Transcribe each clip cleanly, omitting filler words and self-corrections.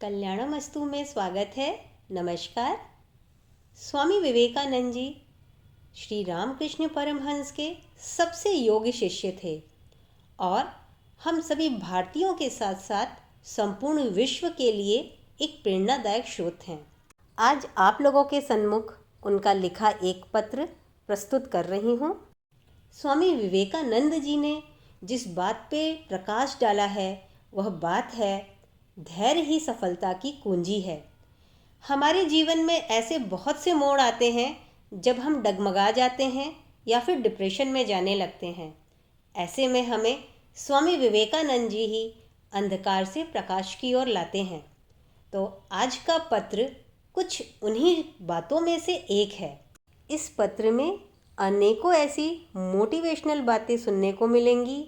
कल्याणमस्तु में स्वागत है। नमस्कार। स्वामी विवेकानंद जी श्री रामकृष्ण परमहंस के सबसे योग्य शिष्य थे और हम सभी भारतीयों के साथ साथ संपूर्ण विश्व के लिए एक प्रेरणादायक स्रोत हैं। आज आप लोगों के सन्मुख उनका लिखा एक पत्र प्रस्तुत कर रही हूँ। स्वामी विवेकानंद जी ने जिस बात पे प्रकाश डाला है वह बात है धैर्य ही सफलता की कुंजी है। हमारे जीवन में ऐसे बहुत से मोड़ आते हैं जब हम डगमगा जाते हैं या फिर डिप्रेशन में जाने लगते हैं। ऐसे में हमें स्वामी विवेकानंद जी ही अंधकार से प्रकाश की ओर लाते हैं। तो आज का पत्र कुछ उन्हीं बातों में से एक है। इस पत्र में अनेकों ऐसी मोटिवेशनल बातें सुनने को मिलेंगी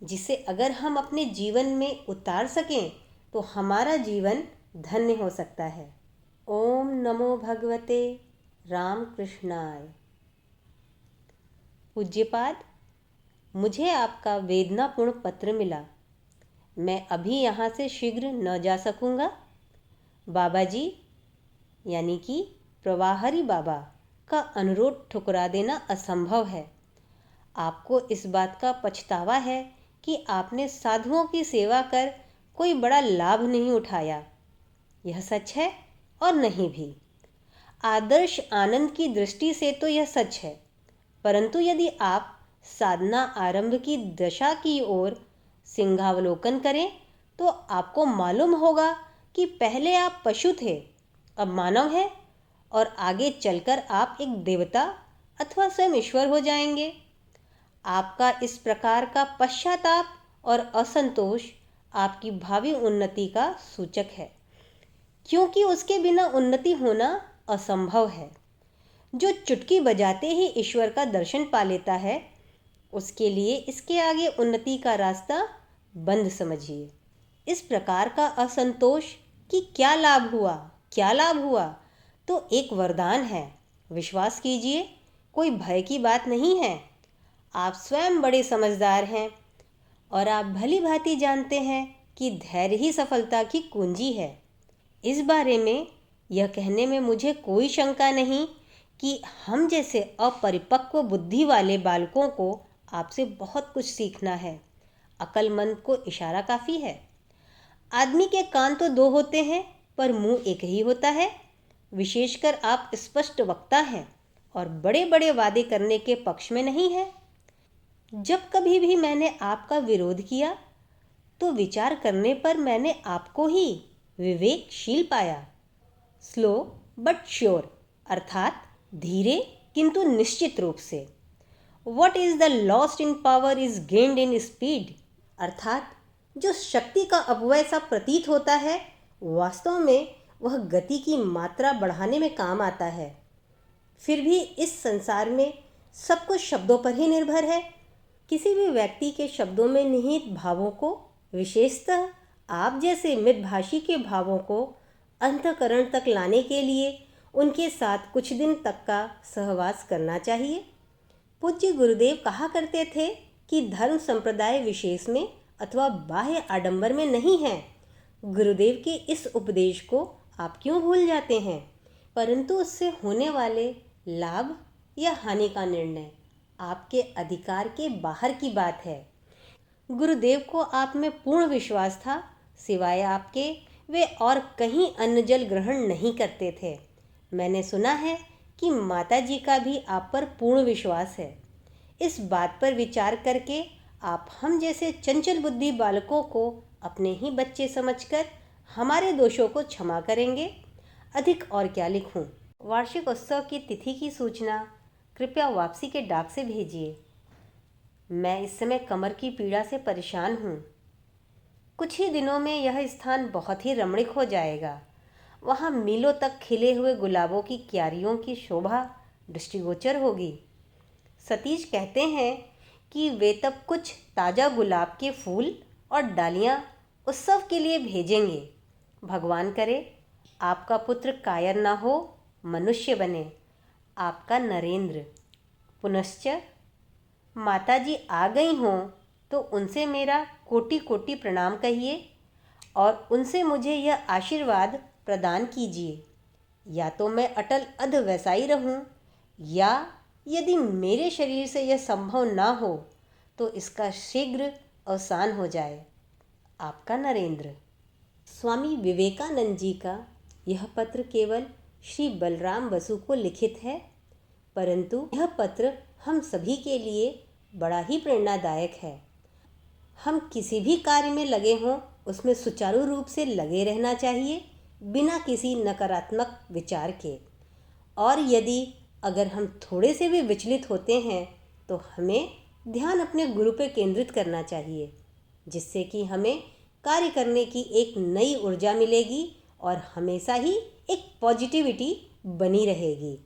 जिसे अगर हम अपने जीवन में उतार सकें तो हमारा जीवन धन्य हो सकता है। ओम नमो भगवते राम कृष्णाय। पूज्यपाद, मुझे आपका वेदनापूर्ण पत्र मिला। मैं अभी यहाँ से शीघ्र न जा सकूँगा। बाबा जी यानी कि प्रवाहरी बाबा का अनुरोध ठुकरा देना असंभव है। आपको इस बात का पछतावा है कि आपने साधुओं की सेवा कर कोई बड़ा लाभ नहीं उठाया। यह सच है और नहीं भी। आदर्श आनंद की दृष्टि से तो यह सच है, परंतु यदि आप साधना आरंभ की दशा की ओर सिंहावलोकन करें तो आपको मालूम होगा कि पहले आप पशु थे, अब मानव हैं और आगे चलकर आप एक देवता अथवा स्वयं ईश्वर हो जाएंगे। आपका इस प्रकार का पश्चाताप और असंतोष आपकी भावी उन्नति का सूचक है, क्योंकि उसके बिना उन्नति होना असंभव है। जो चुटकी बजाते ही ईश्वर का दर्शन पा लेता है, उसके लिए इसके आगे उन्नति का रास्ता बंद समझिए। इस प्रकार का असंतोष कि क्या लाभ हुआ तो एक वरदान है। विश्वास कीजिए, कोई भय की बात नहीं है। आप स्वयं बड़े समझदार हैं और आप भली भांति जानते हैं कि धैर्य ही सफलता की कुंजी है। इस बारे में यह कहने में मुझे कोई शंका नहीं कि हम जैसे अपरिपक्व बुद्धि वाले बालकों को आपसे बहुत कुछ सीखना है। अक्लमंद को इशारा काफ़ी है। आदमी के कान तो दो होते हैं पर मुंह एक ही होता है। विशेषकर आप स्पष्ट वक्ता हैं और बड़े बड़े वादे करने के पक्ष में नहीं है। जब कभी भी मैंने आपका विरोध किया तो विचार करने पर मैंने आपको ही विवेकशील पाया। स्लो बट श्योर, अर्थात धीरे किंतु निश्चित रूप से। What is the lost in power is gained in speed, अर्थात जो शक्ति का अपव्यय सा प्रतीत होता है वास्तव में वह गति की मात्रा बढ़ाने में काम आता है। फिर भी इस संसार में सब कुछ शब्दों पर ही निर्भर है। किसी भी व्यक्ति के शब्दों में निहित भावों को, विशेषतः आप जैसे मृदभाषी के भावों को अंतःकरण तक लाने के लिए उनके साथ कुछ दिन तक का सहवास करना चाहिए। पूज्य गुरुदेव कहा करते थे कि धर्म संप्रदाय विशेष में अथवा बाह्य आडंबर में नहीं है। गुरुदेव के इस उपदेश को आप क्यों भूल जाते हैं? परंतु उससे होने वाले लाभ या हानि का निर्णय आपके अधिकार के बाहर की बात है। गुरुदेव को आप में पूर्ण विश्वास था। सिवाय आपके वे और कहीं अन्न जल ग्रहण नहीं करते थे। मैंने सुना है कि माता जी का भी आप पर पूर्ण विश्वास है। इस बात पर विचार करके आप हम जैसे चंचल बुद्धि बालकों को अपने ही बच्चे समझकर हमारे दोषों को क्षमा करेंगे। अधिक और क्या लिखूं? वार्षिक उत्सव की तिथि की सूचना कृपया वापसी के डाक से भेजिए। मैं इस समय कमर की पीड़ा से परेशान हूँ। कुछ ही दिनों में यह स्थान बहुत ही रमणीक हो जाएगा। वहाँ मीलों तक खिले हुए गुलाबों की क्यारियों की शोभा दृष्टिगोचर होगी। सतीश कहते हैं कि वे तब कुछ ताज़ा गुलाब के फूल और डालियाँ उत्सव के लिए भेजेंगे। भगवान करे आपका पुत्र कायर ना हो, मनुष्य बने। आपका नरेंद्र। पुनश्च माताजी आ गई हों तो उनसे मेरा कोटि कोटि प्रणाम कहिए और उनसे मुझे यह आशीर्वाद प्रदान कीजिए, या तो मैं अटल अध वैसा ही रहूं, या यदि मेरे शरीर से यह संभव ना हो तो इसका शीघ्र अवसान हो जाए। आपका नरेंद्र। स्वामी विवेकानंद जी का यह पत्र केवल श्री बलराम बसु को लिखित है, परंतु यह पत्र हम सभी के लिए बड़ा ही प्रेरणादायक है। हम किसी भी कार्य में लगे हों, उसमें सुचारू रूप से लगे रहना चाहिए, बिना किसी नकारात्मक विचार के। और यदि अगर हम थोड़े से भी विचलित होते हैं तो हमें ध्यान अपने गुरु पर केंद्रित करना चाहिए, जिससे कि हमें कार्य करने की एक नई ऊर्जा मिलेगी और हमेशा ही एक पॉजिटिविटी बनी रहेगी।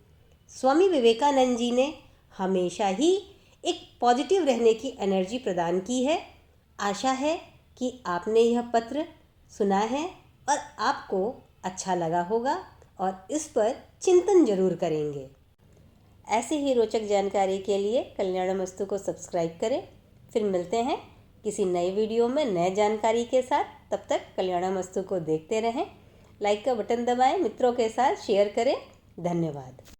स्वामी विवेकानंद जी ने हमेशा ही एक पॉजिटिव रहने की एनर्जी प्रदान की है। आशा है कि आपने यह पत्र सुना है और आपको अच्छा लगा होगा और इस पर चिंतन जरूर करेंगे। ऐसे ही रोचक जानकारी के लिए कल्याणमस्तु को सब्सक्राइब करें। फिर मिलते हैं किसी नए वीडियो में नए जानकारी के साथ। तब तक कल्याणमस्तु को देखते रहें। लाइक का बटन दबाएं, मित्रों के साथ शेयर करें। धन्यवाद।